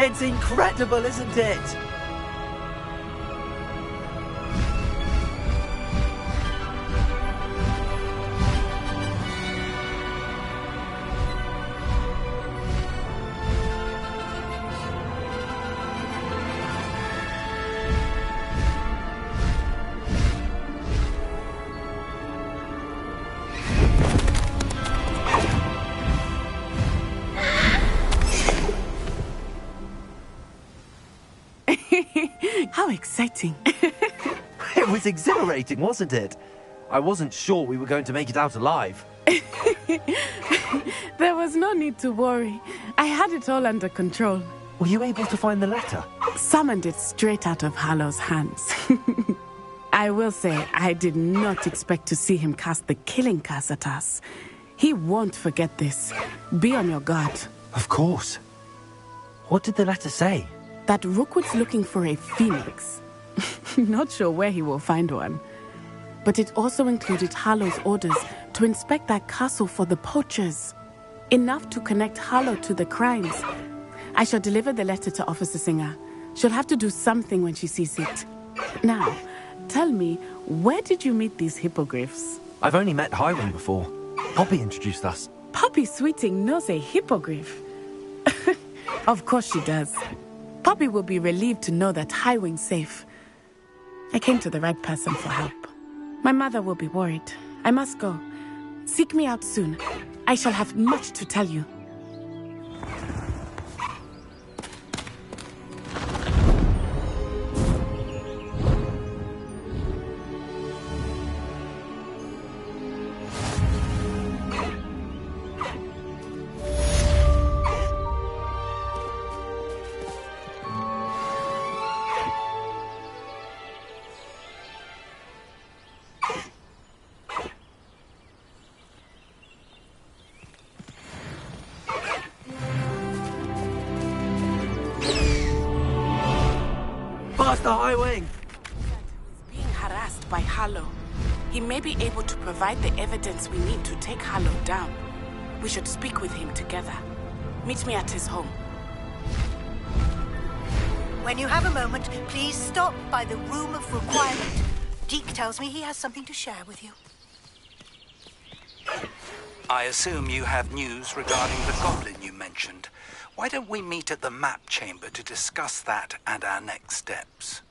It's incredible, isn't it? How exciting. It was exhilarating, wasn't it? I wasn't sure we were going to make it out alive. There was no need to worry. I had it all under control. Were you able to find the letter? Summoned it straight out of Hallow's hands. I will say, I did not expect to see him cast the killing curse at us. He won't forget this. Be on your guard. Of course. What did the letter say? That Rookwood's looking for a phoenix. Not sure where he will find one. But it also included Hallow's orders to inspect that castle for the poachers. Enough to connect Hallow to the crimes. I shall deliver the letter to Officer Singer. She'll have to do something when she sees it. Now, tell me, where did you meet these hippogriffs? I've only met Highwing before. Poppy introduced us. Poppy Sweeting knows a hippogriff. Of course she does. Poppy will be relieved to know that Highwing's safe. I came to the right person for help. My mother will be worried. I must go. Seek me out soon. I shall have much to tell you. Master Highwing! He's being harassed by Hallow. He may be able to provide the evidence we need to take Hallow down. We should speak with him together. Meet me at his home. When you have a moment, please stop by the Room of Requirement. Deke tells me he has something to share with you. I assume you have news regarding the goblin you mentioned. Why don't we meet at the map chamber to discuss that and our next steps?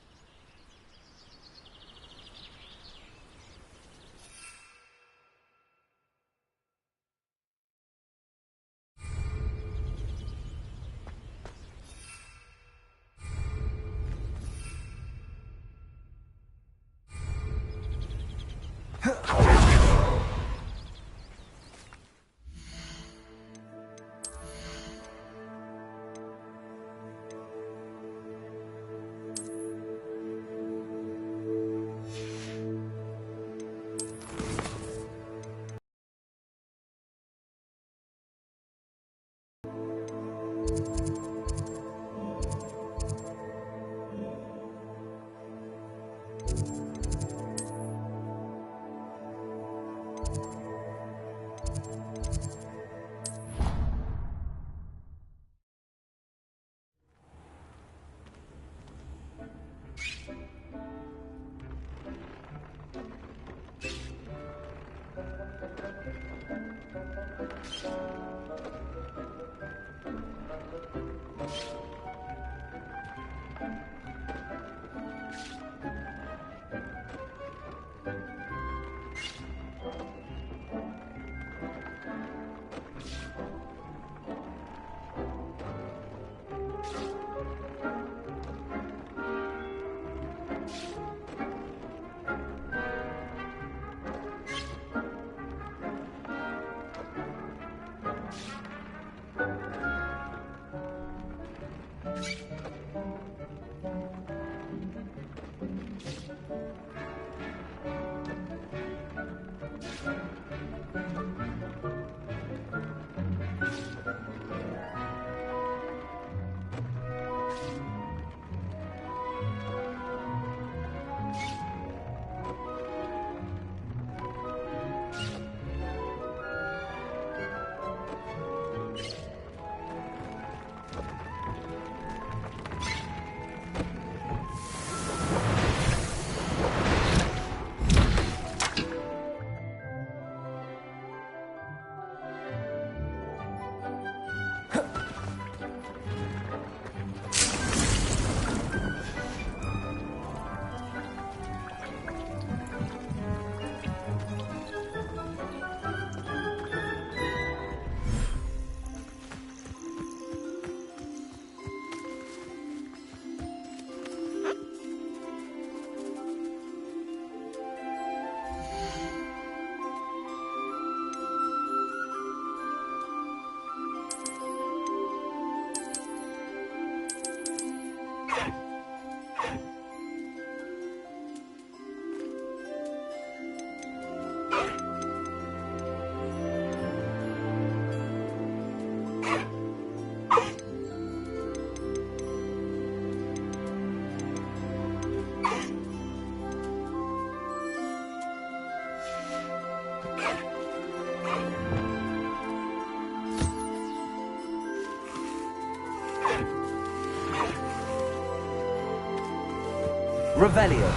Revelio.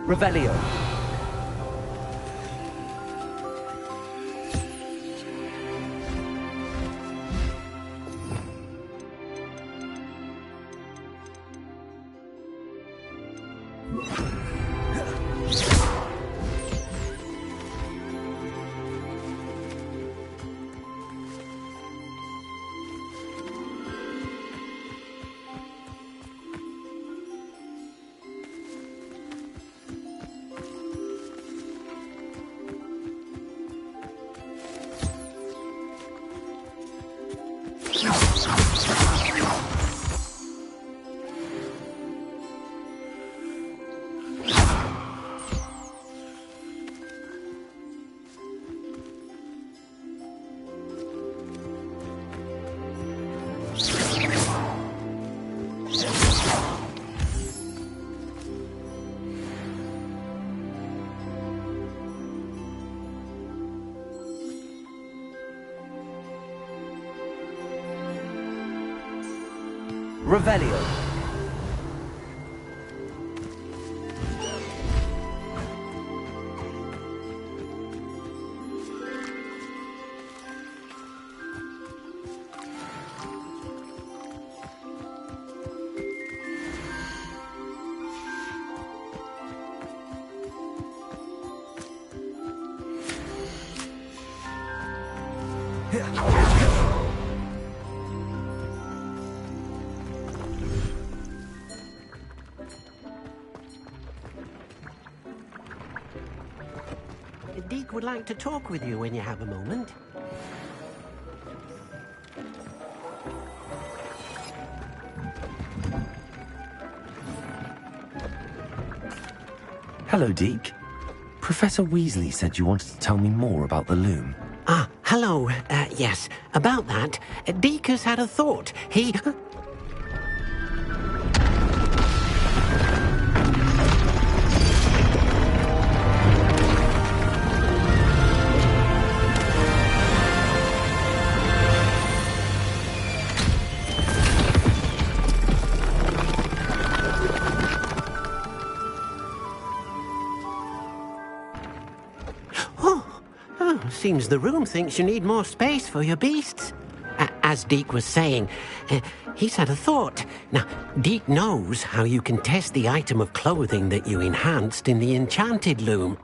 Revelio. Revelio. Deke would like to talk with you when you have a moment. Hello, Deke. Professor Weasley said you wanted to tell me more about the loom. Ah, hello. Yes, about that. Deke has had a thought. He... Seems the room thinks you need more space for your beasts. As Deke was saying, he's had a thought. Now, Deke knows how you can test the item of clothing that you enhanced in the enchanted loom.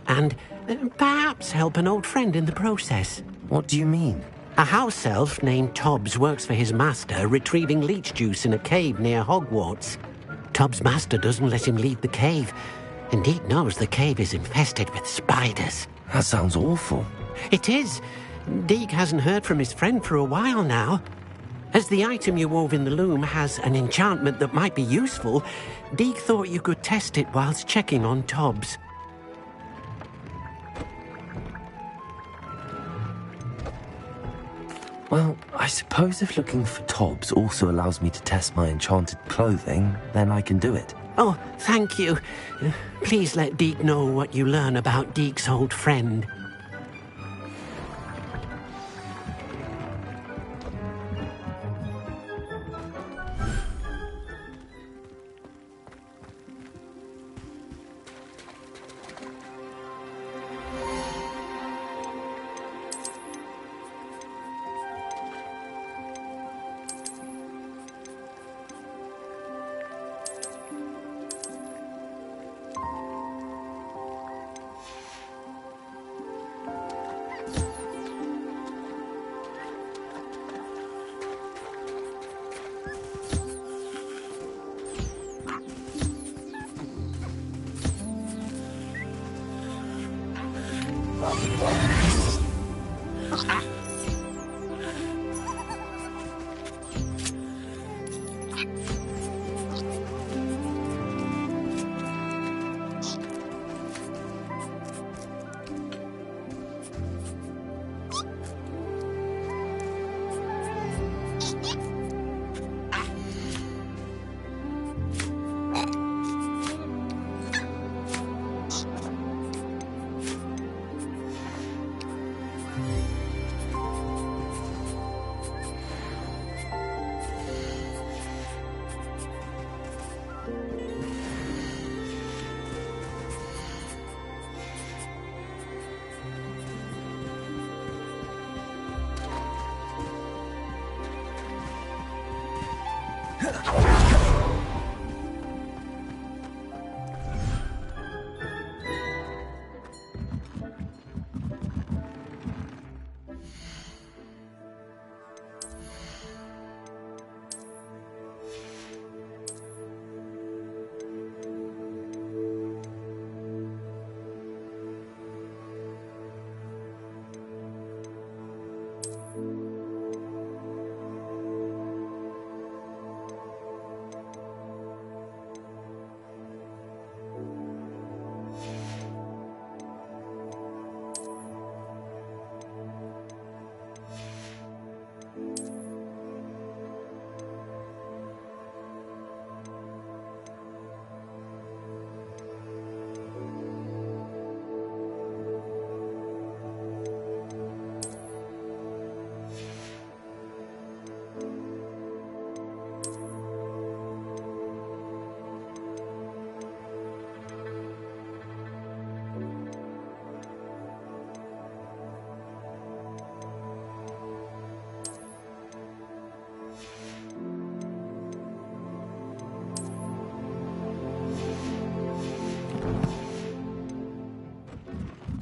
And perhaps help an old friend in the process. What do you mean? A house elf named Tobbs works for his master, retrieving leech juice in a cave near Hogwarts. Tobbs' master doesn't let him leave the cave, and Deke knows the cave is infested with spiders. That sounds awful. It is. Deke hasn't heard from his friend for a while now. As the item you wove in the loom has an enchantment that might be useful, Deke thought you could test it whilst checking on Tobbs. Well, I suppose if looking for Tobbs also allows me to test my enchanted clothing, then I can do it. Oh, thank you. Please let Deke know what you learn about Deke's old friend.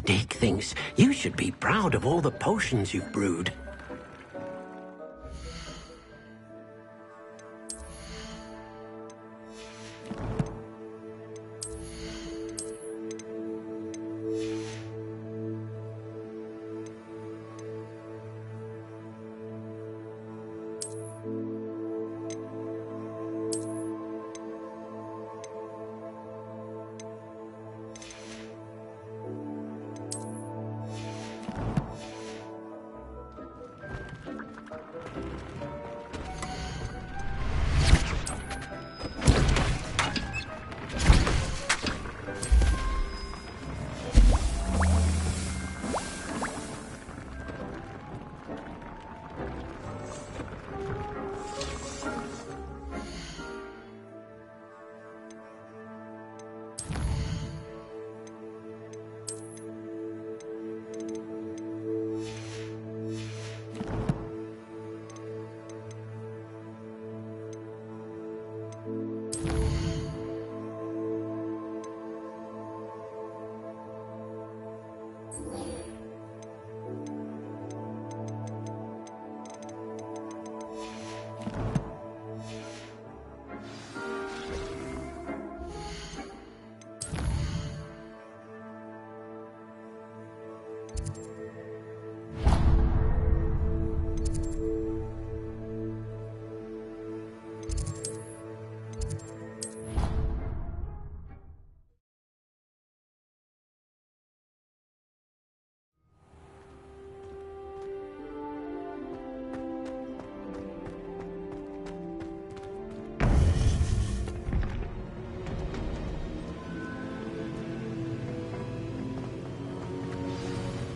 Dick thinks you should be proud of all the potions you've brewed.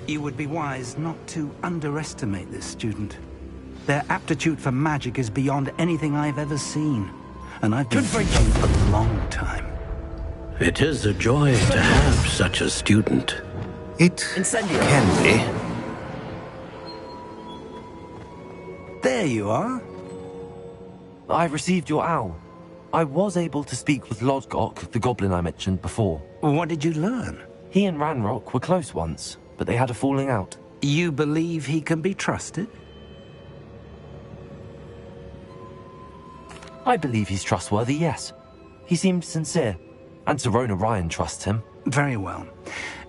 You would be wise not to underestimate this student. Their aptitude for magic is beyond anything I've ever seen. And I've been drinking a long time. It is a joy to have such a student. It can be. There you are. I received your owl. I was able to speak with Lodgok, the goblin I mentioned before. What did you learn? He and Ranrock were close once, but they had a falling out. You believe he can be trusted? I believe he's trustworthy, yes. He seemed sincere, and Sirona Ryan trusts him. Very well.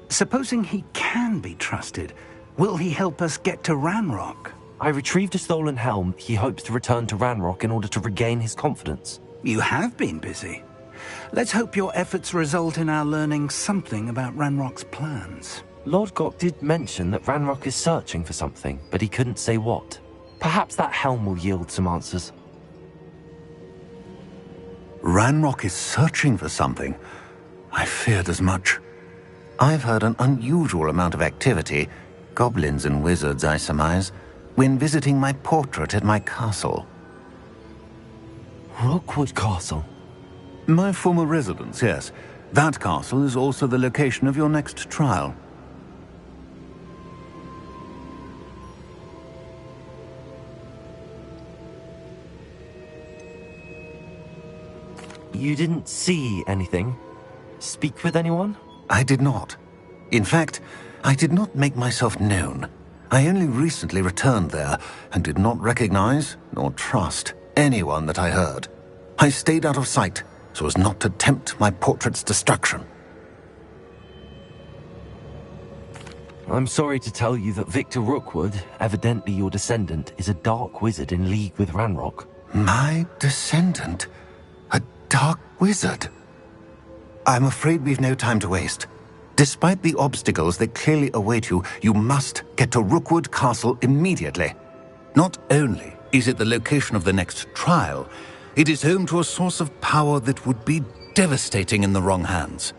Supposing he can be trusted, will he help us get to Ranrock? I retrieved a stolen helm. He hopes to return to Ranrock in order to regain his confidence. You have been busy. Let's hope your efforts result in our learning something about Ranrock's plans. Lodgok did mention that Ranrock is searching for something, but he couldn't say what. Perhaps that helm will yield some answers. Ranrock is searching for something. I feared as much. I've heard an unusual amount of activity, goblins and wizards, I surmise, when visiting my portrait at my castle. Rockwood Castle? My former residence, yes. That castle is also the location of your next trial. You didn't see anything? Speak with anyone? I did not. In fact, I did not make myself known. I only recently returned there and did not recognize nor trust anyone that I heard. I stayed out of sight so as not to tempt my portrait's destruction. I'm sorry to tell you that Victor Rookwood, evidently your descendant, is a dark wizard in league with Ranrock. My descendant? A dark wizard? I'm afraid we've no time to waste. Despite the obstacles that clearly await you, you must get to Rookwood Castle immediately. Not only is it the location of the next trial, it is home to a source of power that would be devastating in the wrong hands.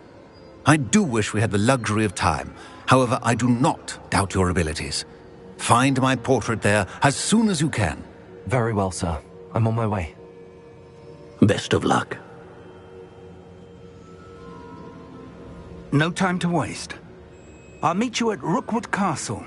I do wish we had the luxury of time. However, I do not doubt your abilities. Find my portrait there as soon as you can. Very well, sir. I'm on my way. Best of luck. No time to waste. I'll meet you at Rookwood Castle.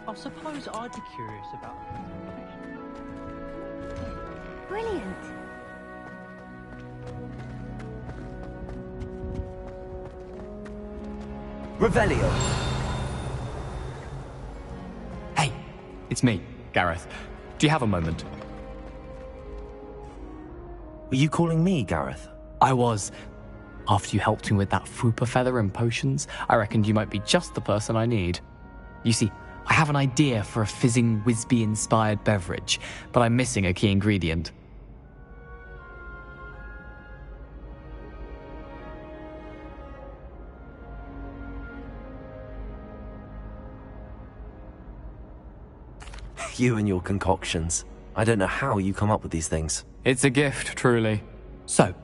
I suppose I'd be curious about Brilliant. Revelio. Hey, it's me, Gareth. Do you have a moment? Were you calling me, Gareth? I was. After you helped me with that Fupa feather and potions, I reckoned you might be just the person I need. You see, I have an idea for a fizzing Whizbee-inspired beverage, but I'm missing a key ingredient. You and your concoctions. I don't know how you come up with these things. It's a gift, truly. So,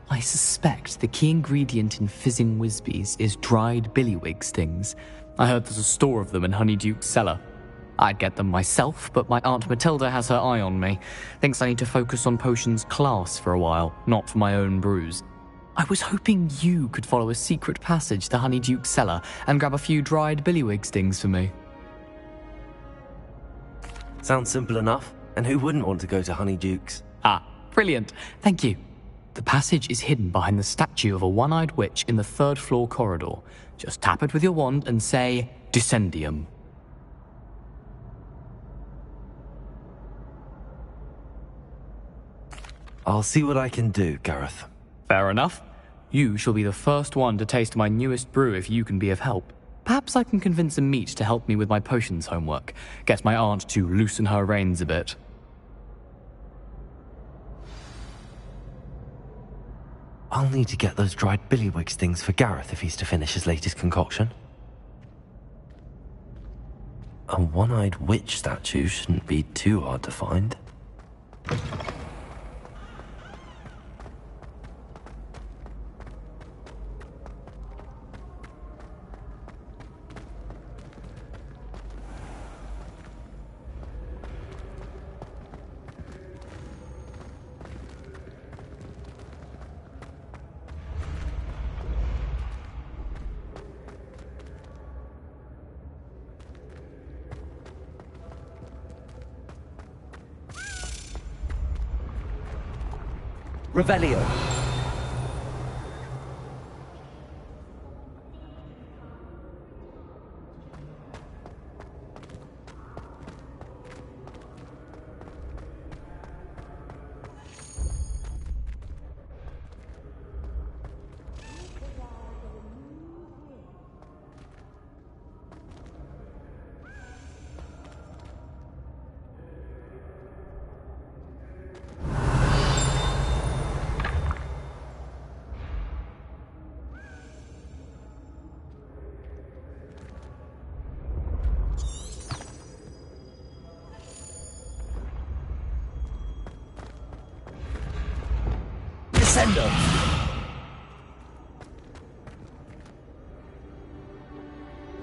I suspect the key ingredient in fizzing Whizbees is dried billywig stings. I heard there's a store of them in Honeyduke's cellar. I'd get them myself, but my Aunt Matilda has her eye on me. Thinks I need to focus on potions class for a while, not for my own brews. I was hoping you could follow a secret passage to Honeyduke's cellar and grab a few dried billywig stings for me. Sounds simple enough. And who wouldn't want to go to Honeyduke's? Ah, brilliant. Thank you. The passage is hidden behind the statue of a one-eyed witch in the third-floor corridor. Just tap it with your wand and say, Descendium. I'll see what I can do, Gareth. Fair enough. You shall be the first one to taste my newest brew if you can be of help. Perhaps I can convince a meat to help me with my potions homework. Get my aunt to loosen her reins a bit. I'll need to get those dried billywig stings for Gareth if he's to finish his latest concoction. A one-eyed witch statue shouldn't be too hard to find. Revelio. Descendo.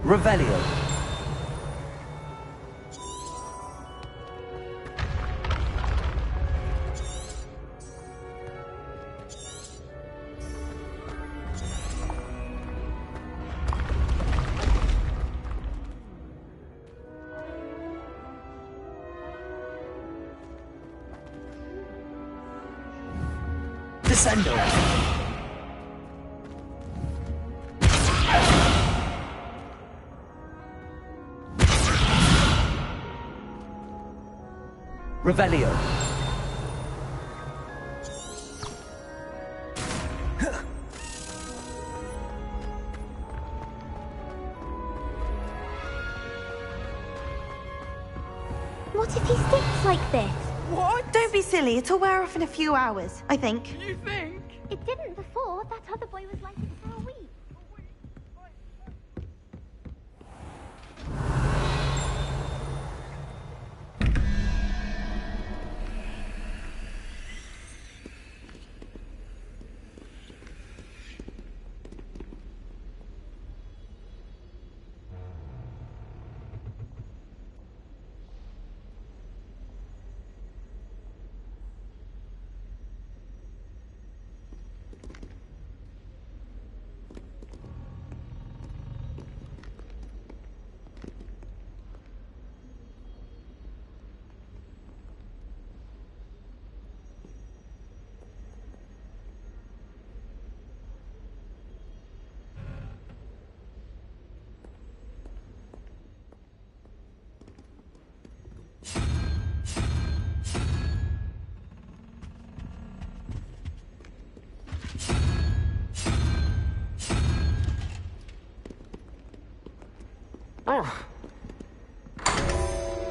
Revelio. Descendo. Revelio. What if he sticks like this? What? Don't be silly. It'll wear off in a few hours, I think. You think? It didn't before. That other boy was like it for a week.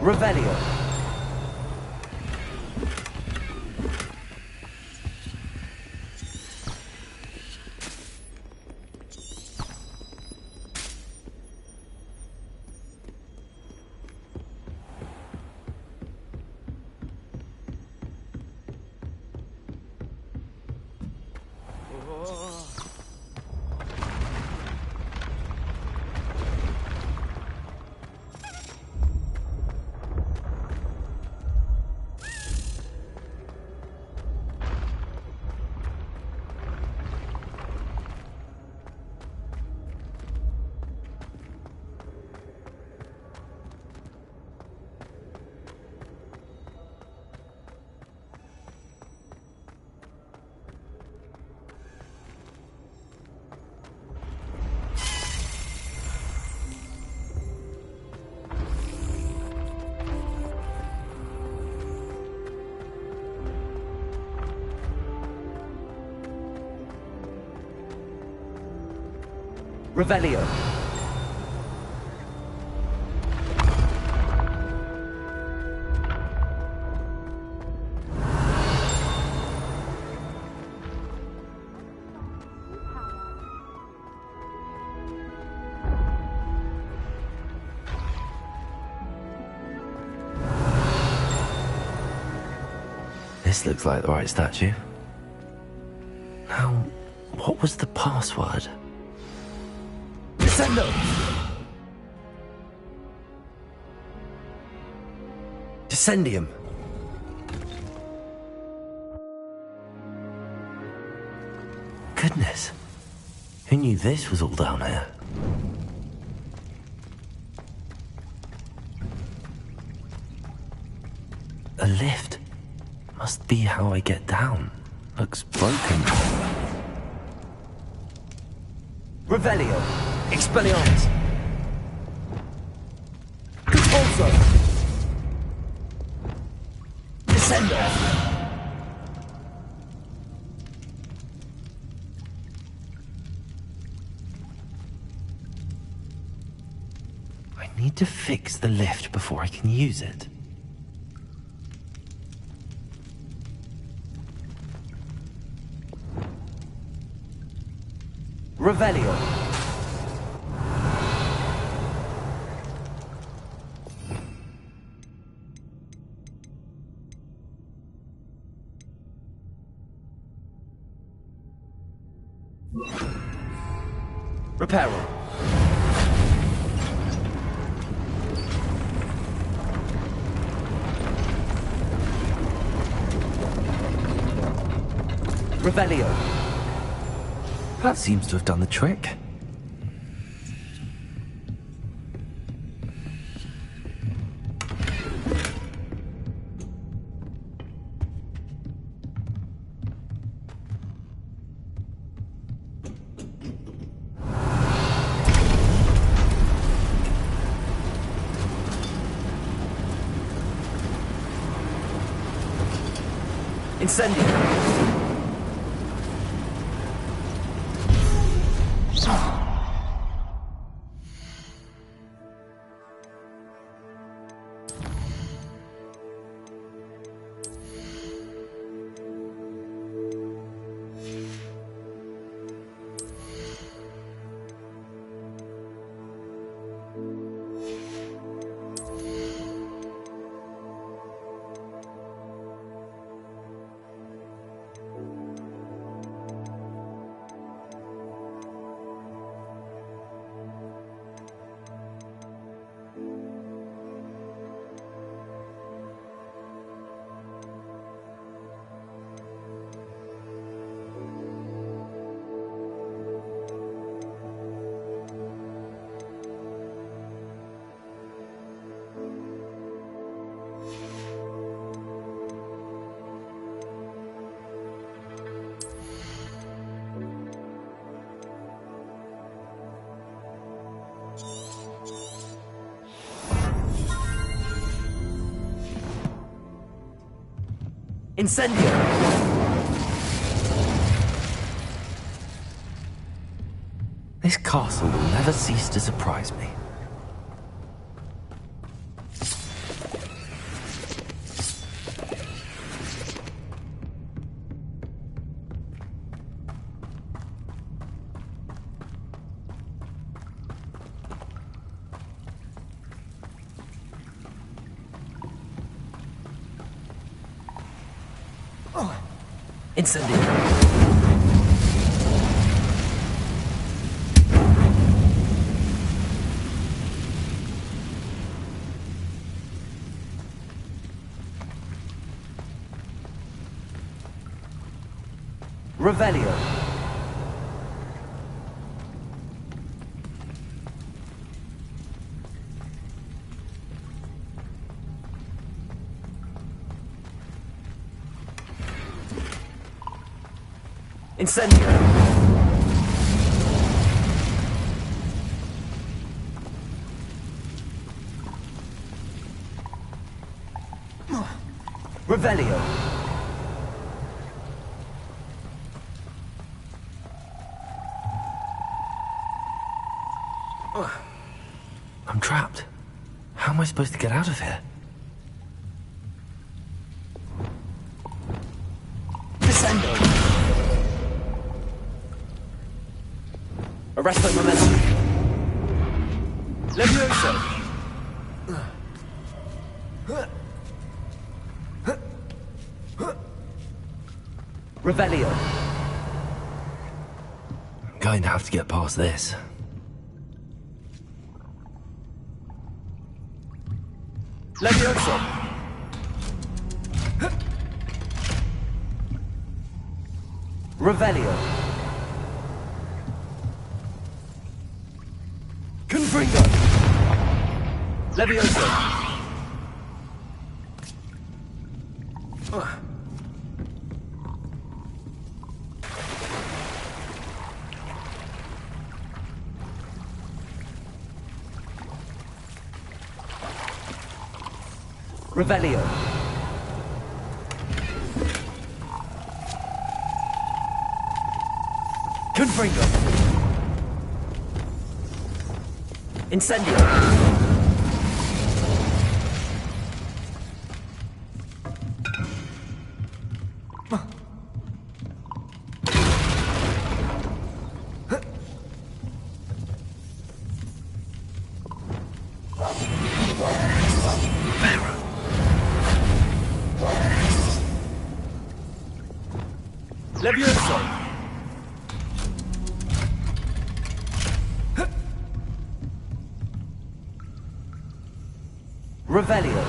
Revelio. Revelio. This looks like the right statue. Now, what was the password? Descendo! Descendium! Goodness. Who knew this was all down here? A lift. Must be how I get down. looks broken. Revelio. Expelliarmus. Expulso. Descendo. I need to fix the lift before I can use it. Revelio. Reparo. Revelio. That seems to have done the trick. Incendio. Incendio. This castle will never cease to surprise me. Incendio. Revelio. Incendio. Revelio. I'm trapped. How am I supposed to get out of here? Descendo. Arresto momentum. Levioso. Revelio. I'm going to have to get past this. Levioso. Revelio. Confringo. Levioso. Revelio. Confringo. Incendio. Levioso. Revelio.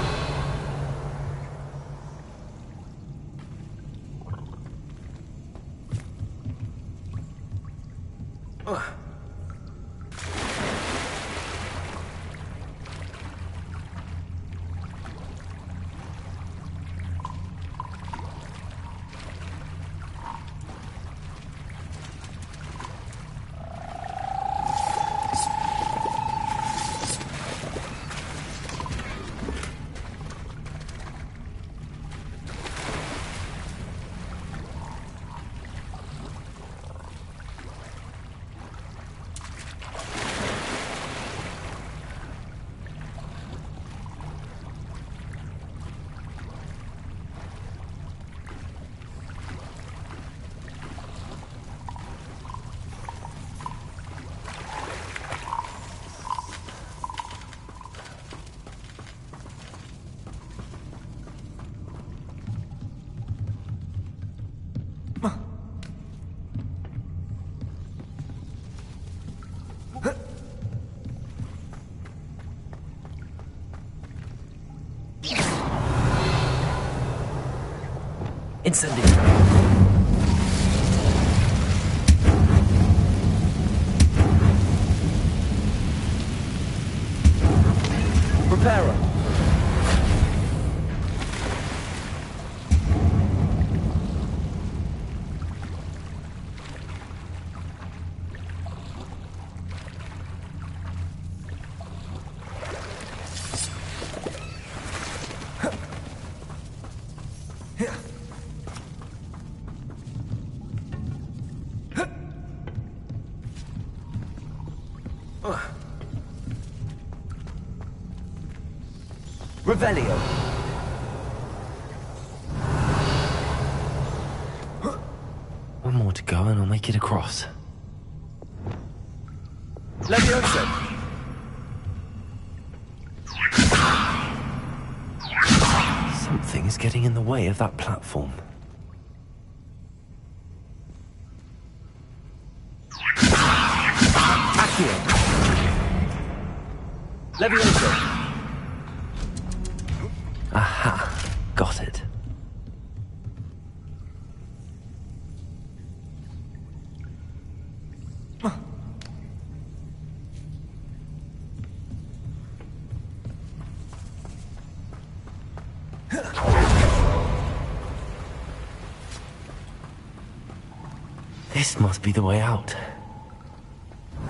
Incendio. Preparo. Revelio. One more to go and I'll make it across. Levioso. Something is getting in the way of that platform. Accio. Levioso. Aha, got it. This must be the way out.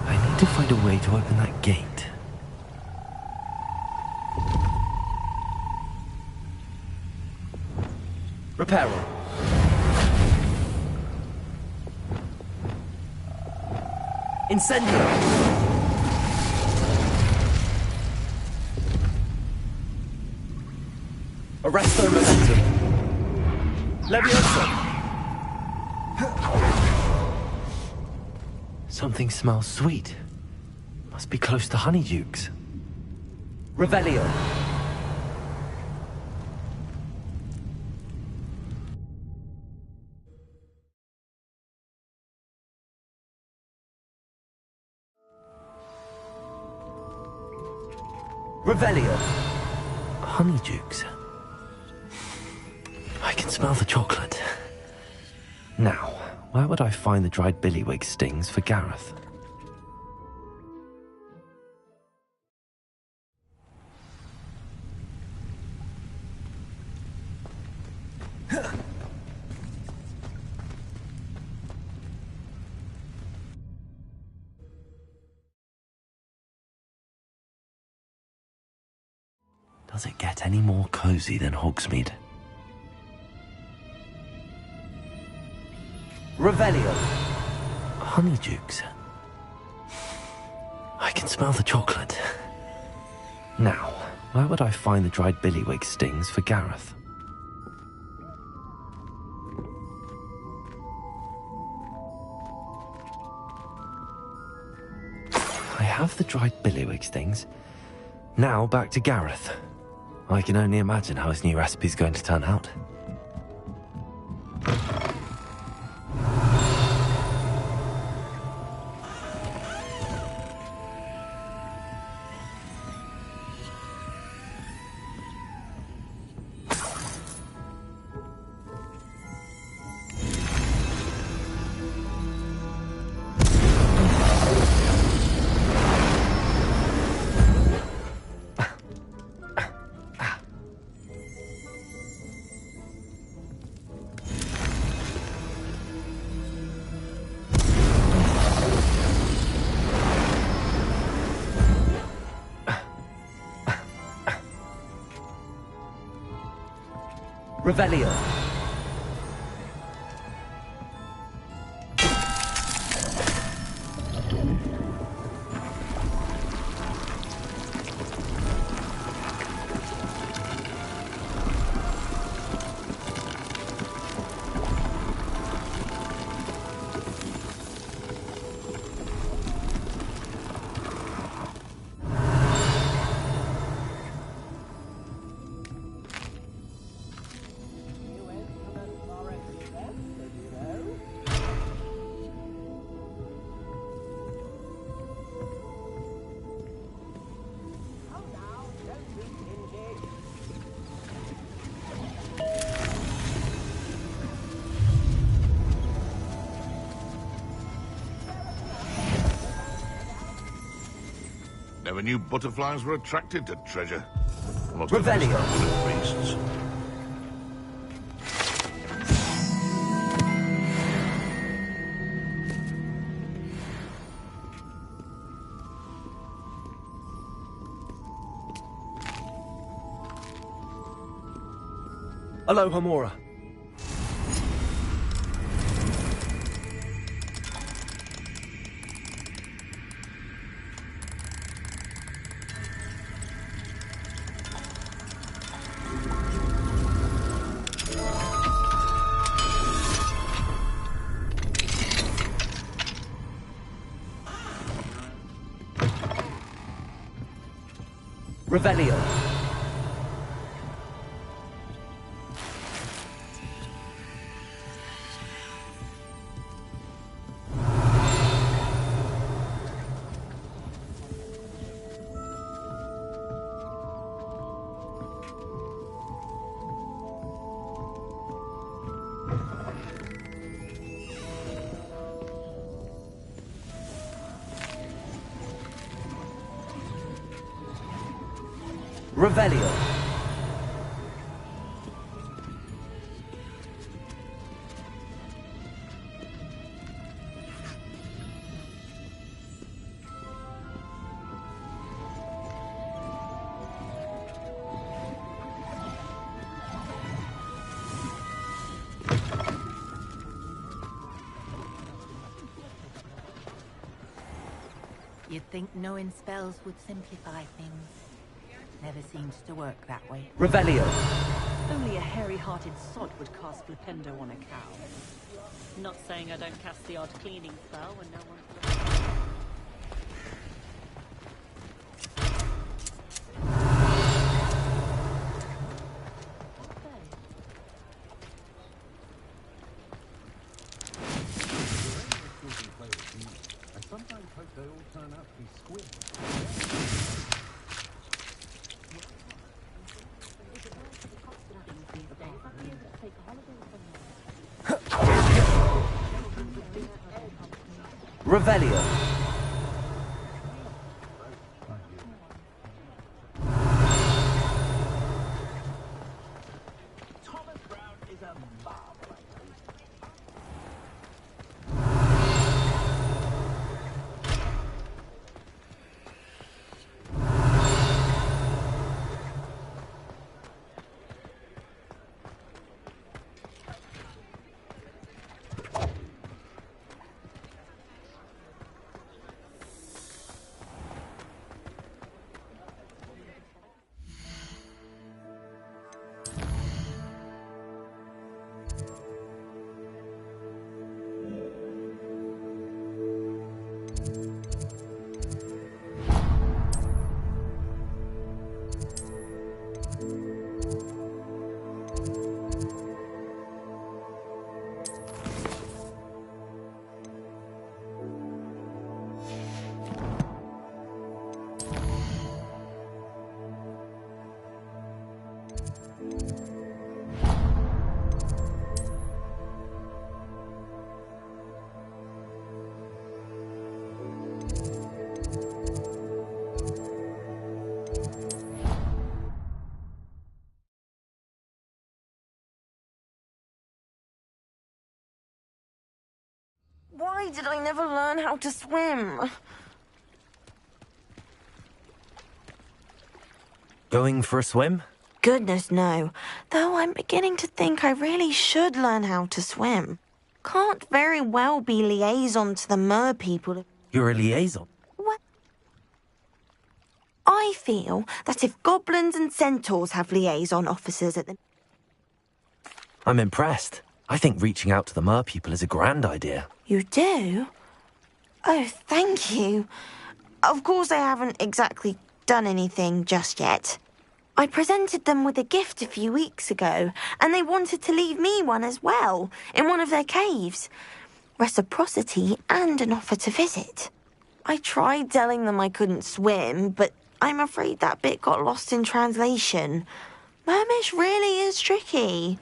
I need to find a way to open that gate. Reparo. Incendio. Arresto momentum. Levioso. Something smells sweet. Must be close to Honeydukes. Revelio. Revelio. Honeydukes. I can smell the chocolate. Now, where would I find the dried billywig stings for Gareth? Does it get any more cozy than Hogsmeade? Revelio. Honeydukes. I can smell the chocolate. Now, where would I find the dried billywig stings for Gareth? I have the dried billywig stings. Now back to Gareth. I can only imagine how his new recipe's going to turn out. Revelio. Never knew butterflies were attracted to treasure. Revelio. Beasts. Aloha Mora. Revelio. Revelio. You'd think knowing spells would simplify things. Never seems to work that way. Revelio. Only a hairy-hearted sod would cast Flipendo on a cow. Not saying I don't cast the odd cleaning spell when no one's looking. I sometimes hope they all turn out to be squid. Revelio. Why did I never learn how to swim? Going for a swim? Goodness, no. Though I'm beginning to think I really should learn how to swim. Can't very well be liaison to the mer people. You're a liaison? What? I feel that if goblins and centaurs have liaison officers at the... I'm impressed. I think reaching out to the mer people is a grand idea. You do? Oh, thank you. Of course I haven't exactly done anything just yet. I presented them with a gift a few weeks ago, and they wanted to leave me one as well, in one of their caves. Reciprocity and an offer to visit. I tried telling them I couldn't swim, but I'm afraid that bit got lost in translation. Mermish really is tricky.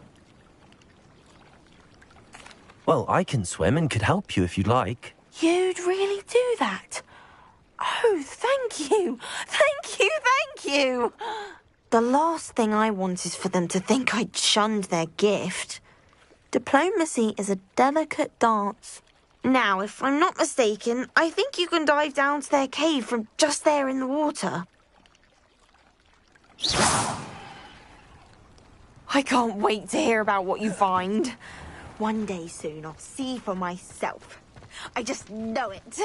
Well, I can swim and could help you if you'd like. You'd really do that? Oh, thank you! Thank you, thank you! The last thing I want is for them to think I'd shunned their gift. Diplomacy is a delicate dance. Now, if I'm not mistaken, I think you can dive down to their cave from just there in the water. I can't wait to hear about what you find. One day soon, I'll see for myself. I just know it.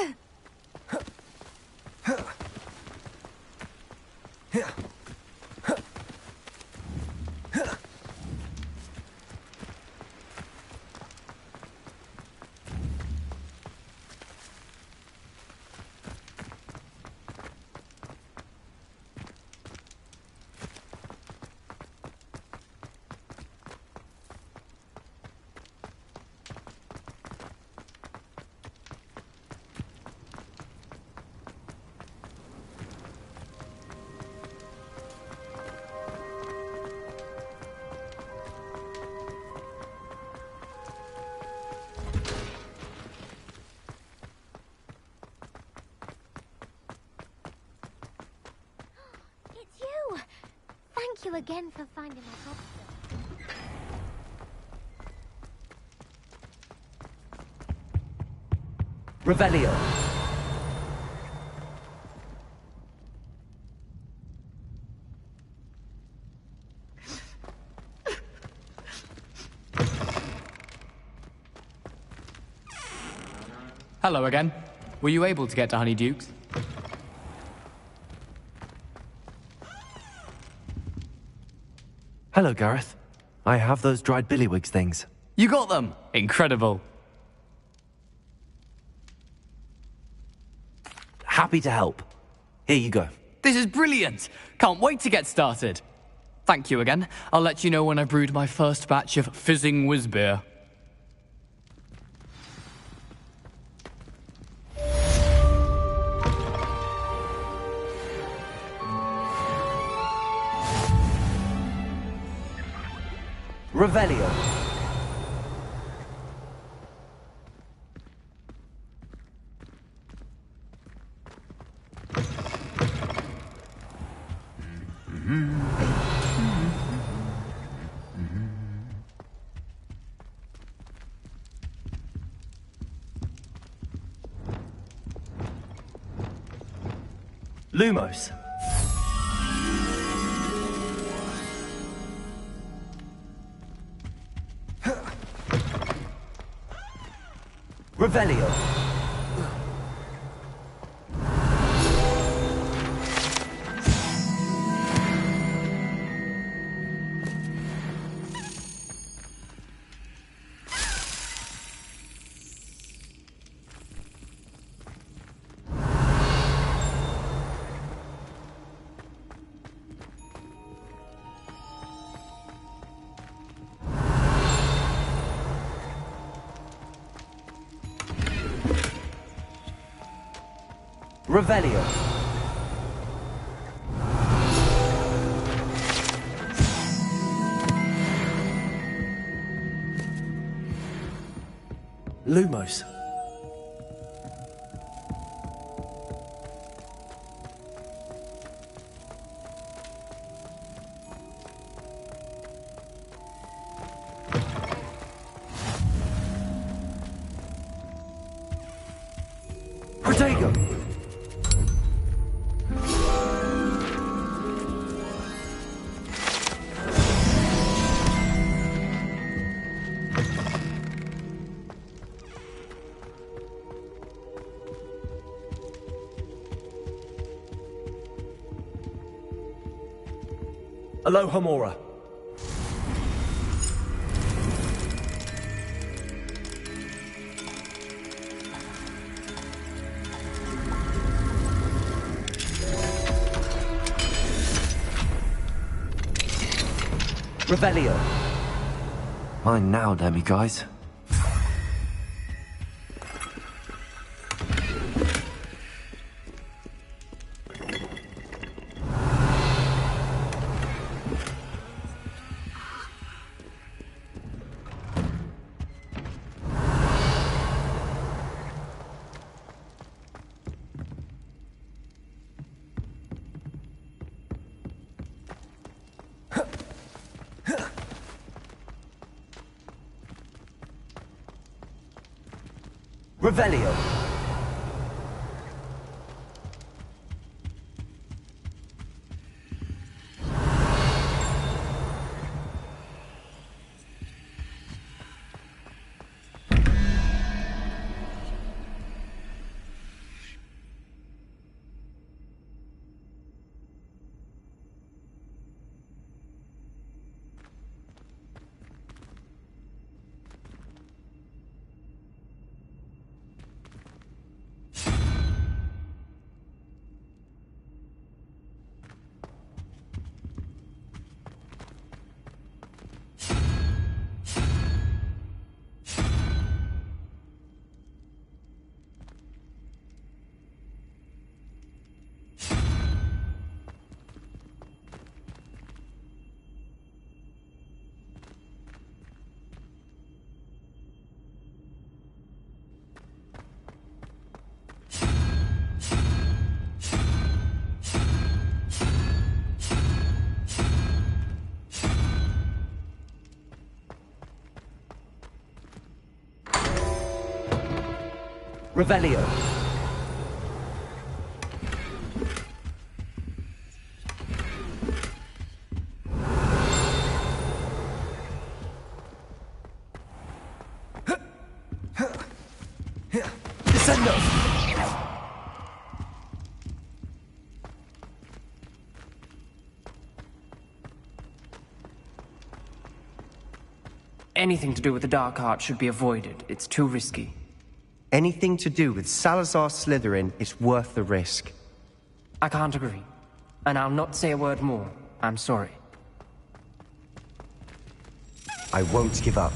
Thank you again for finding my lobster. Revelio. Hello again. Were you able to get to Honeyduke's? Hello, Gareth. I have those dried billywigs things. You got them! Incredible. Happy to help. Here you go. This is brilliant! Can't wait to get started. Thank you again. I'll let you know when I brewed my first batch of fizzing whiz beer. Revelio. Lumos. Revelio. Revelio. Lumos. Stego! Aloha Mora. Revelio. Mine now, Demi guys. Revelio. Revelio. Descendo. Anything to do with the dark art should be avoided. It's too risky. Anything to do with Salazar Slytherin is worth the risk. I can't agree. And I'll not say a word more. I'm sorry. I won't give up.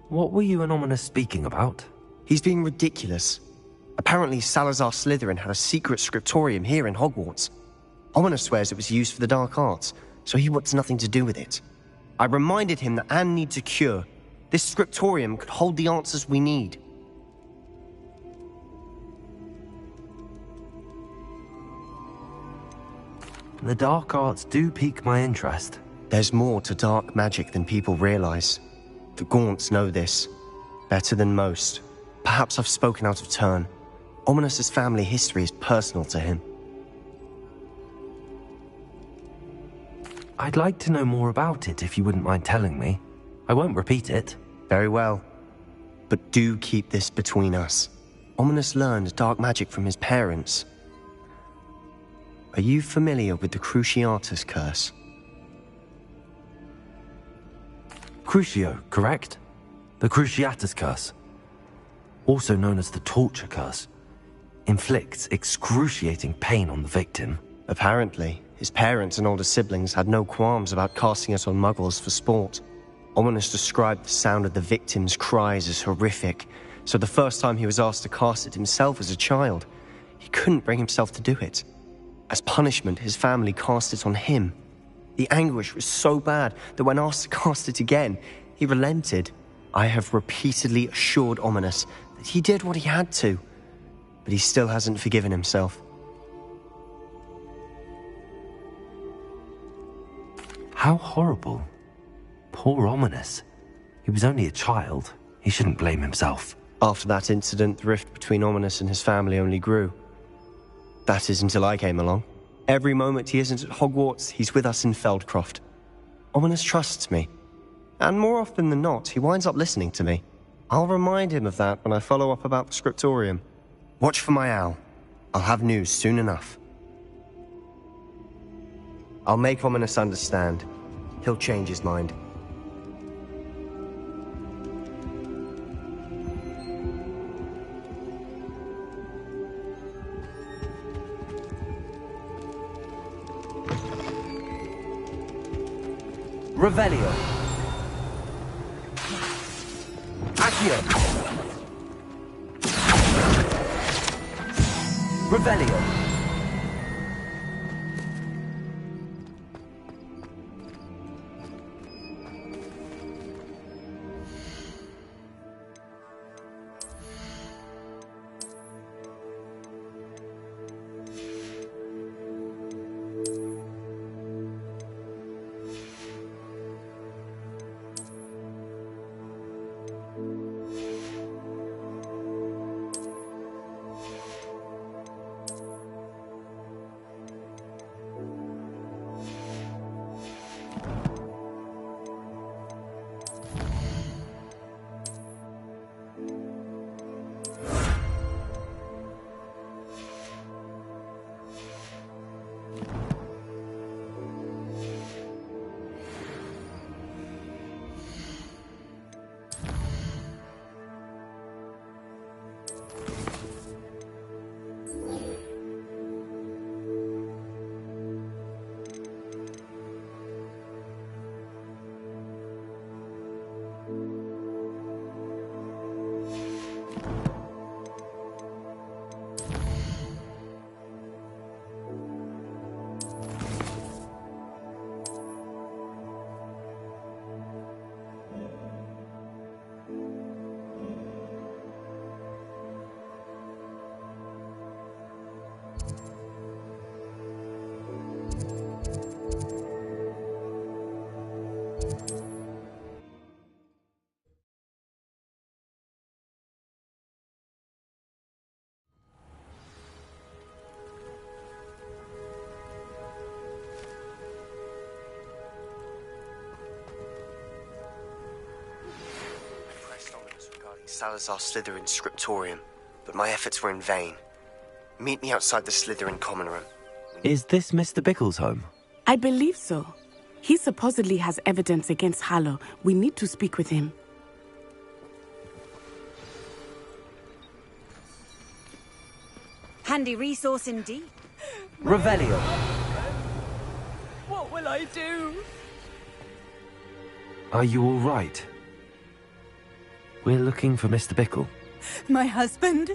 What were you and Ominous speaking about? He's being ridiculous. Apparently Salazar Slytherin had a secret scriptorium here in Hogwarts. Ominous swears it was used for the dark arts, so he wants nothing to do with it. I reminded him that Anne needs a cure. This scriptorium could hold the answers we need. The dark arts do pique my interest. There's more to dark magic than people realize. The Gaunts know this. Better than most. Perhaps I've spoken out of turn. Ominous's family history is personal to him. I'd like to know more about it if you wouldn't mind telling me. I won't repeat it. Very well. But do keep this between us. Ominous learned dark magic from his parents. Are you familiar with the Cruciatus curse? Crucio, correct? The Cruciatus Curse, also known as the Torture Curse, inflicts excruciating pain on the victim. Apparently, his parents and older siblings had no qualms about casting it on muggles for sport. Ominous described the sound of the victim's cries as horrific, so the first time he was asked to cast it himself as a child, he couldn't bring himself to do it. As punishment, his family cast it on him. The anguish was so bad that when asked to cast it again, he relented. I have repeatedly assured Ominous that he did what he had to, but he still hasn't forgiven himself. How horrible. Poor Ominous. He was only a child. He shouldn't blame himself. After that incident, the rift between Ominous and his family only grew. That is until I came along. Every moment he isn't at Hogwarts, he's with us in Feldcroft. Ominous trusts me. And more often than not, he winds up listening to me. I'll remind him of that when I follow up about the scriptorium. Watch for my owl. I'll have news soon enough. I'll make Ominous understand. He'll change his mind. Revelio. Accio. Revelio. Salazar Slytherin's scriptorium, but my efforts were in vain. Meet me outside the Slytherin common room. Is this Mr. Bickle's home? I believe so. He supposedly has evidence against Harlow. We need to speak with him. Handy resource indeed. Revelio. What will I do? Are you all right? We're looking for Mr. Bickle. My husband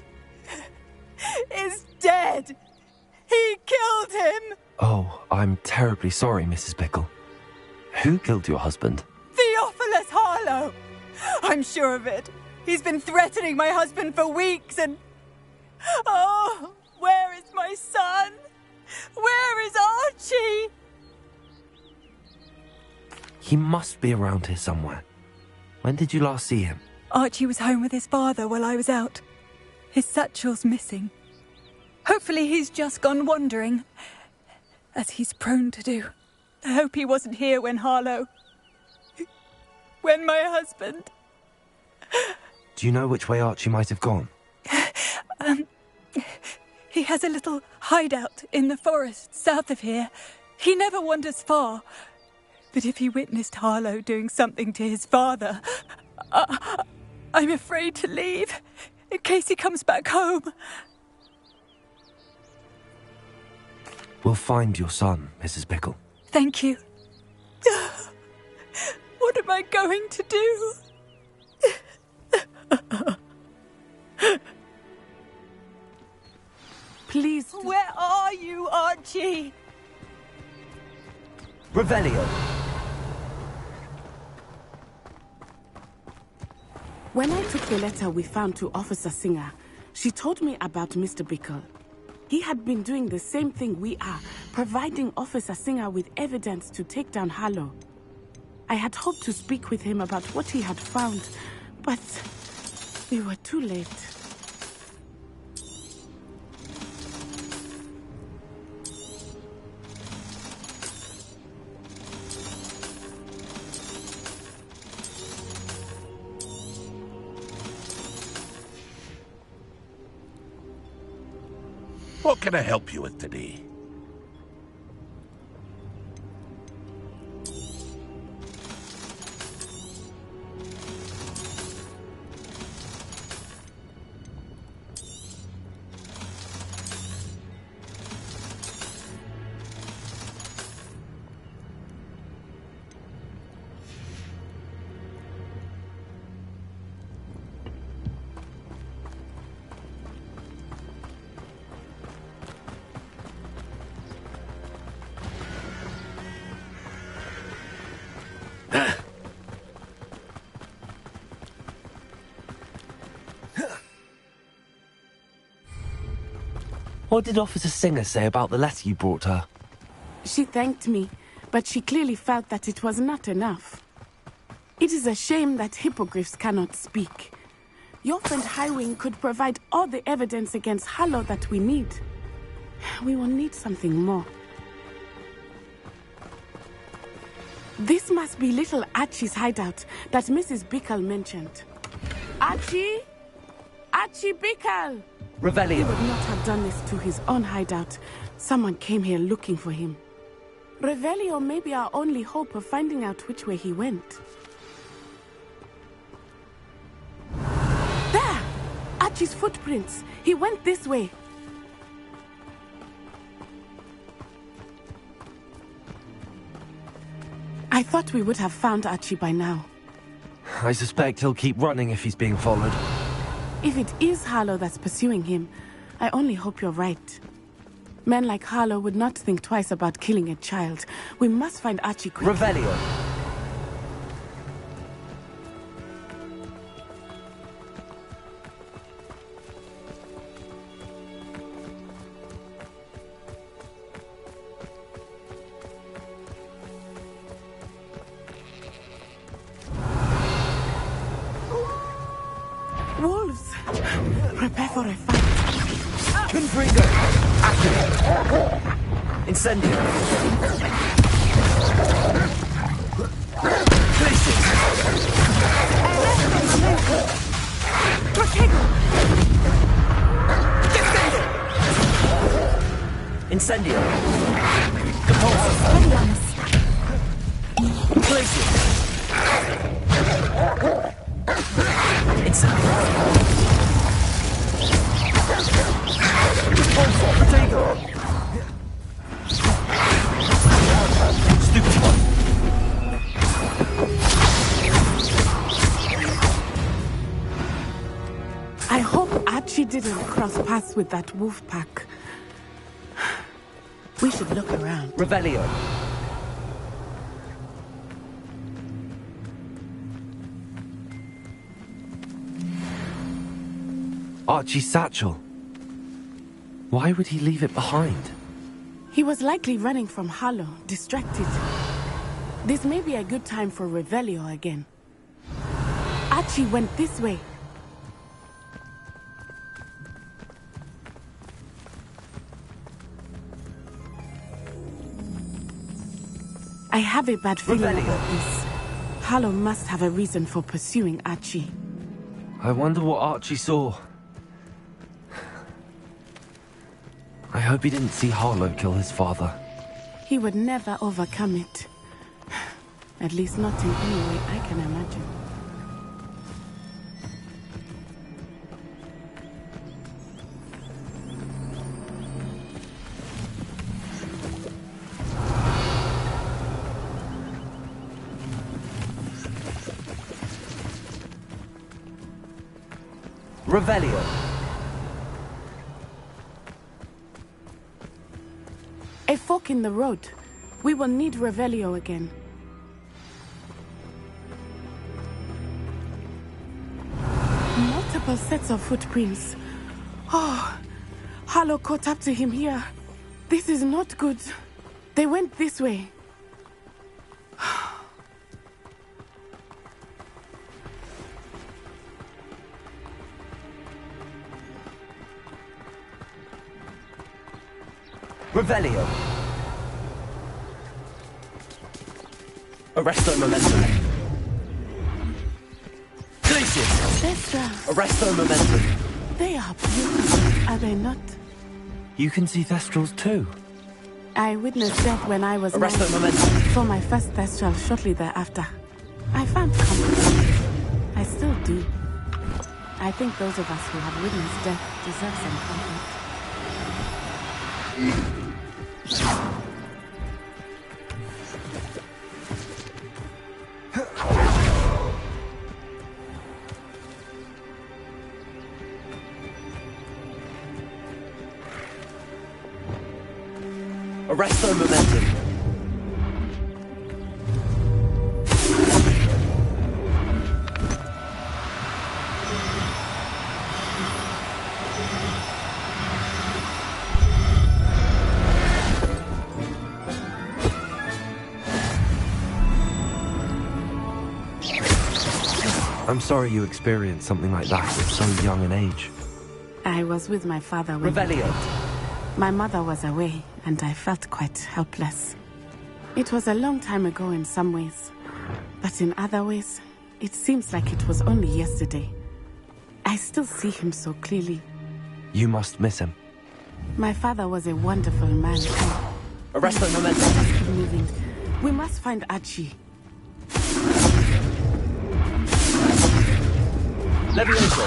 is dead. He killed him. Oh, I'm terribly sorry, Mrs. Bickle. Who killed your husband? Theophilus Harlow. I'm sure of it. He's been threatening my husband for weeks and... Oh, where is my son? Where is Archie? He must be around here somewhere. When did you last see him? Archie was home with his father while I was out. His satchel's missing. Hopefully he's just gone wandering, as he's prone to do. I hope he wasn't here when Harlow... when my husband... Do you know which way Archie might have gone? He has a little hideout in the forest south of here. He never wanders far. But if he witnessed Harlow doing something to his father... I'm afraid to leave, in case he comes back home. We'll find your son, Mrs. Bickle. Thank you. What am I going to do? Please. Where are you, Archie? Revelio. When I took the letter we found to Officer Singer, she told me about Mr. Bickle. He had been doing the same thing we are, providing Officer Singer with evidence to take down Harlow. I had hoped to speak with him about what he had found, but we were too late. What can I help you with today? What did Officer Singer say about the letter you brought her? She thanked me, but she clearly felt that it was not enough. It is a shame that hippogriffs cannot speak. Your friend Highwing could provide all the evidence against Harlow that we need. We will need something more. This must be little Archie's hideout that Mrs. Bickle mentioned. Archie? Archie Bickle! Revelio. He would not have done this to his own hideout. Someone came here looking for him. Revelio may be our only hope of finding out which way he went. There! Archie's footprints. He went this way. I thought we would have found Archie by now. I suspect he'll keep running if he's being followed. If it is Harlow that's pursuing him, I only hope you're right. Men like Harlow would not think twice about killing a child. We must find Archie quickly. Revelio. Wolves! Prepare for a fight. Confringo. Activate. Incendio. Places. Protego! Incendio. Compulsive. Places. Incendio. Protego. Stupid one. I hope Archie didn't cross paths with that wolf pack. We should look around. Revelio. Archie's satchel. Why would he leave it behind? He was likely running from Harlow, distracted. This may be a good time for Revelio again. Archie went this way. I have a bad feeling about this. Harlow must have a reason for pursuing Archie. I wonder what Archie saw. I hope he didn't see Harlow kill his father. He would never overcome it. At least not in any way I can imagine. Revelio. A fork in the road. We will need Revelio again. Multiple sets of footprints. Oh, Harlow caught up to him here. This is not good. They went this way. Revelio. Arresto momentum. Glacius. Arresto momentum. They are beautiful, are they not? You can see Thestrals too. I witnessed death when I was Arresto 9 momentum. for my first Thestral shortly thereafter. I found comfort. I still do. I think those of us who have witnessed death deserve some comfort. Arresto momentum. I'm sorry you experienced something like that at so young an age. I was with my father when Revelio. my mother was away, and I felt quite helpless. It was a long time ago in some ways, but in other ways, it seems like it was only yesterday. I still see him so clearly. You must miss him. My father was a wonderful man. Arresto momentum. Let's keep moving. We must find Archie. Levioso.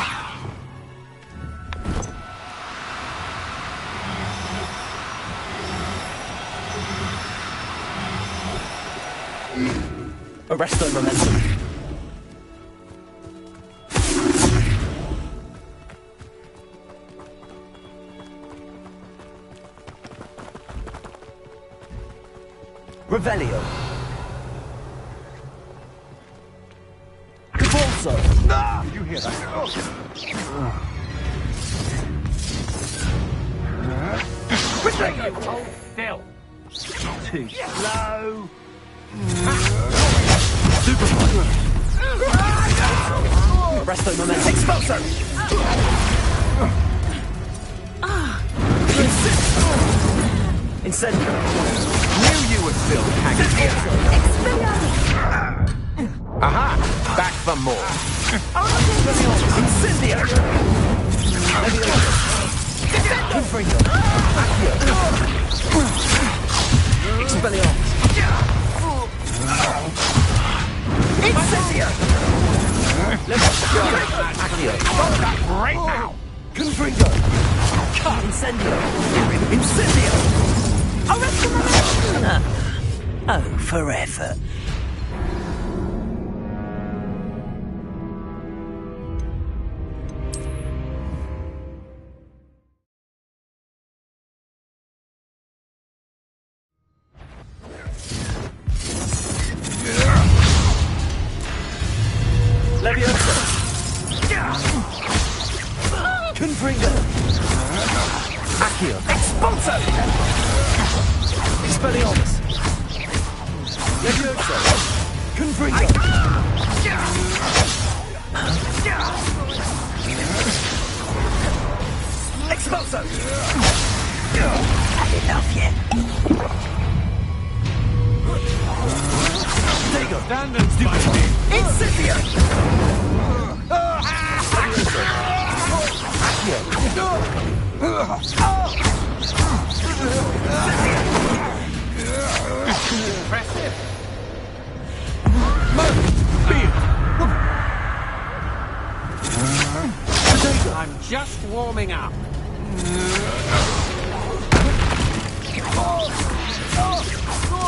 Arresto momentum. Revelio. Cabalso. You hear that? Hold still. Too slow. Arresto momentum. Expulso. Incendio. Knew you were still hanging here. Aha! Back for more. Incendio. Confringo. Accio. Expelliarmus. Incendio. Accio. Right now. Confringo. Incendio. Incendio. Oh, forever. Levioso. Confringo. Accio. Expulso. Expelliarmus. Levioso. Confringo. Expulso. Had enough yet. Dago. Stand and fight me. Incendio. Accio. Impressive. I'm just warming up.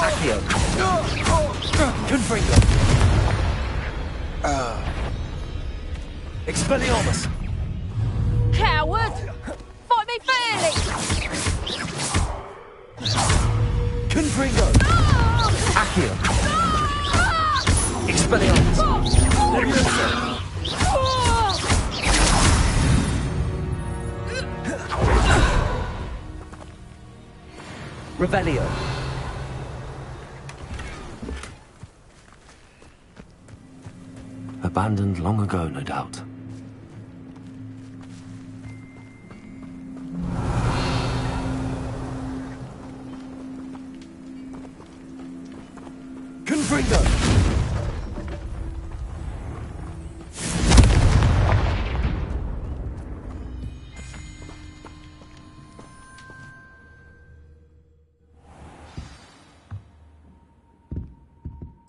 Accio. Confringo. Expelliarmus. coward! Fight me fairly! Confringo! Accio! Expelliarmus! Leviosa! Revelio! Abandoned long ago, no doubt. Confringo!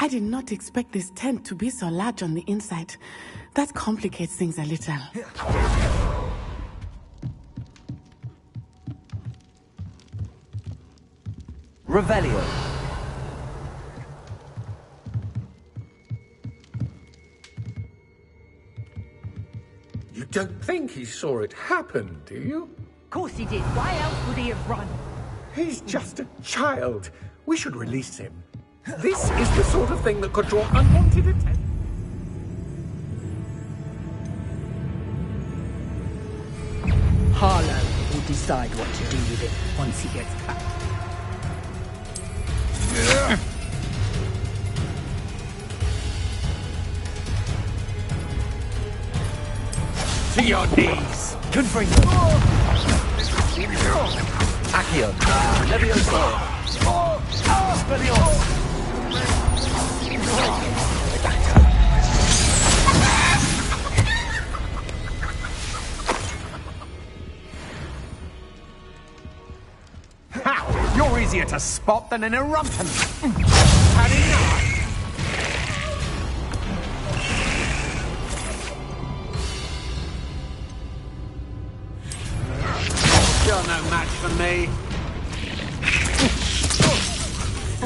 I did not expect this tent to be so large on the inside. That complicates things a little. Revelio! You don't think he saw it happen, do you? Of course he did. Why else would he have run? He's just a child. We should release him. This is the sort of thing that could draw unwanted attention. Harlow will decide what to do with it once he gets back. To your knees! Confringo! Accio! Leviosa! Expelliarmus! Ha! You're easier to spot than an eruption. Had enough! You're no match for me.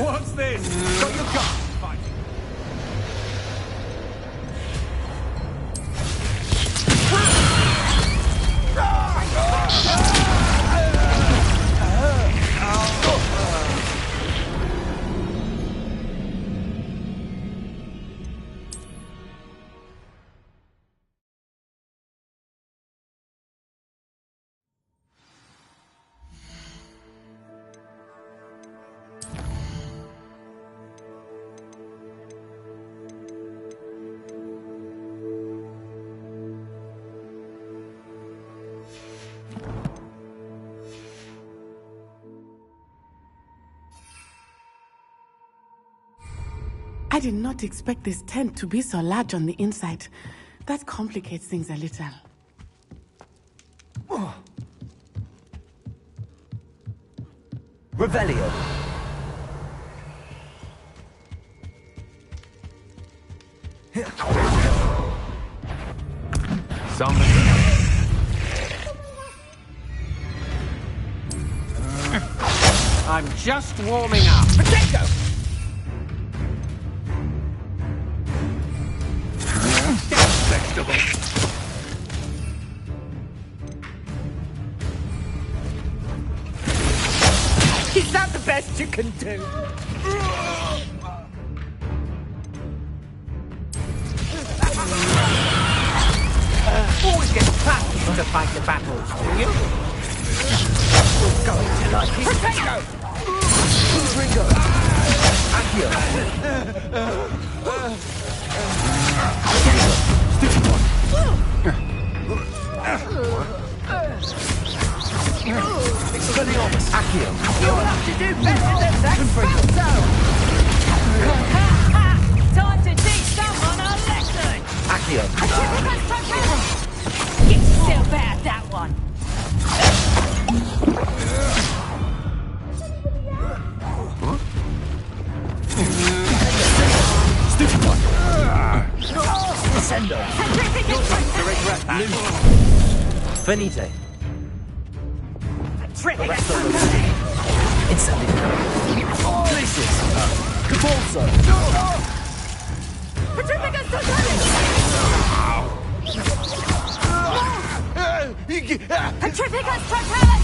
What's this? Got your gun. Fighting. I did not expect this tent to be so large on the inside. That complicates things a little. Revelio! I'm just warming up. Potato! Vegetable. Is that the best you can do? Always get practice to fight the battles, do you? You're going to like it. Potato! Ringo! Accio! Stupid one! Expelliarmus! Accio! You'll have to do better than that, Phantom! Time to teach someone a lesson! Accio! Get yourself out of that one! Stupid one! Descendo! You're going to regret that! Venite! The rest of them instantly. Glacius! Cabalzo! Petrificus You Petrificus totalis!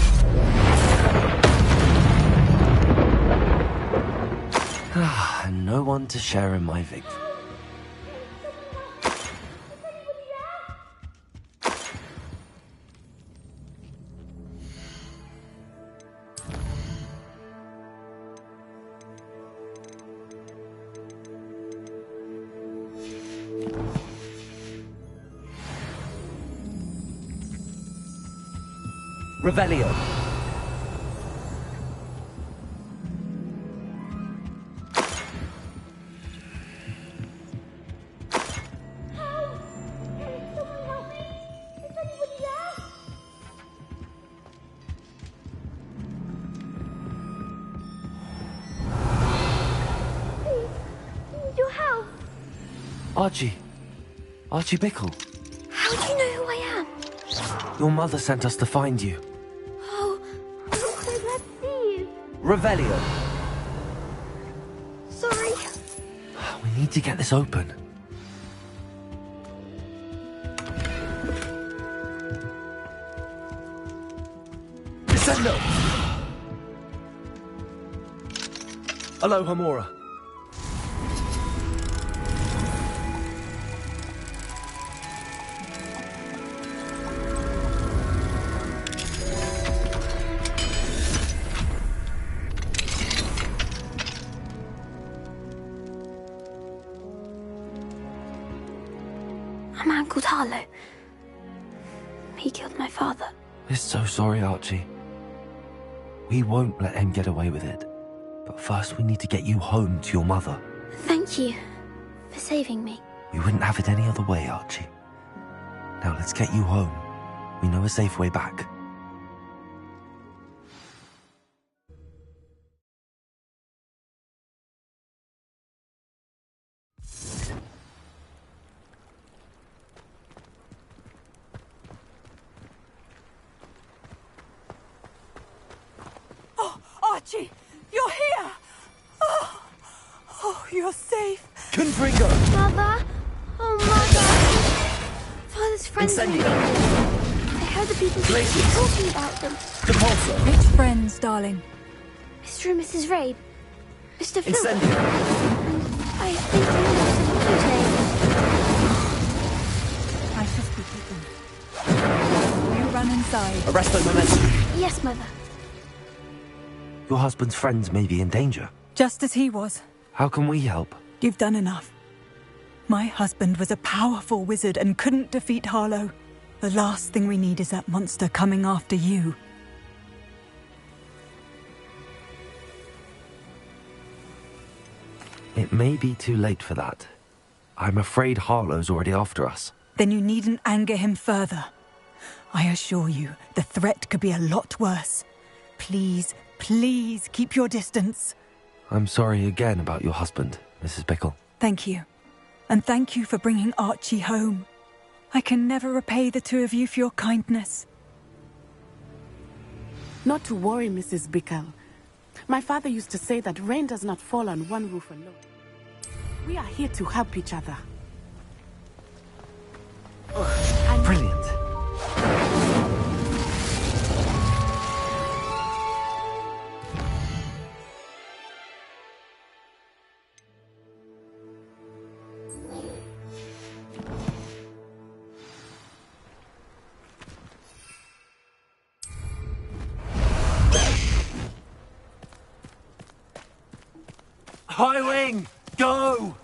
And no one to share in my victory. Revelio. Your help. Archie. Archie Bickle. How do you know who I am? Your mother sent us to find you. Oh, I'm so glad to see you. Revelio. Sorry. We need to get this open. Descendo. Aloha Mora. A man called Harlow. He killed my father. We're so sorry, Archie. We won't let him get away with it. But first we need to get you home to your mother. Thank you for saving me. You wouldn't have it any other way, Archie. Now let's get you home. We know a safe way back. Oh, Archie, you're here! Oh, you're safe. Confringo. Mother! Oh, Mother! Father's friends are Incendio. I heard the people talking about them. Depulso. Which friends, darling? Mr. and Mrs. Rabe. Mr. Philip. Incendio. I think I know Mr. name. I shall speak with them. You run inside. Arresto momentum. Yes, Mother. Your husband's friends may be in danger. Just as he was. How can we help? You've done enough. My husband was a powerful wizard and couldn't defeat Harlow. The last thing we need is that monster coming after you. It may be too late for that. I'm afraid Harlow's already after us. Then you needn't anger him further. I assure you, the threat could be a lot worse. Please, please keep your distance. I'm sorry again about your husband, Mrs. Bickle. Thank you. And thank you for bringing Archie home. I can never repay the two of you for your kindness. Not to worry, Mrs. Bickle. My father used to say that rain does not fall on one roof alone. We are here to help each other. Brilliant. High wing, go!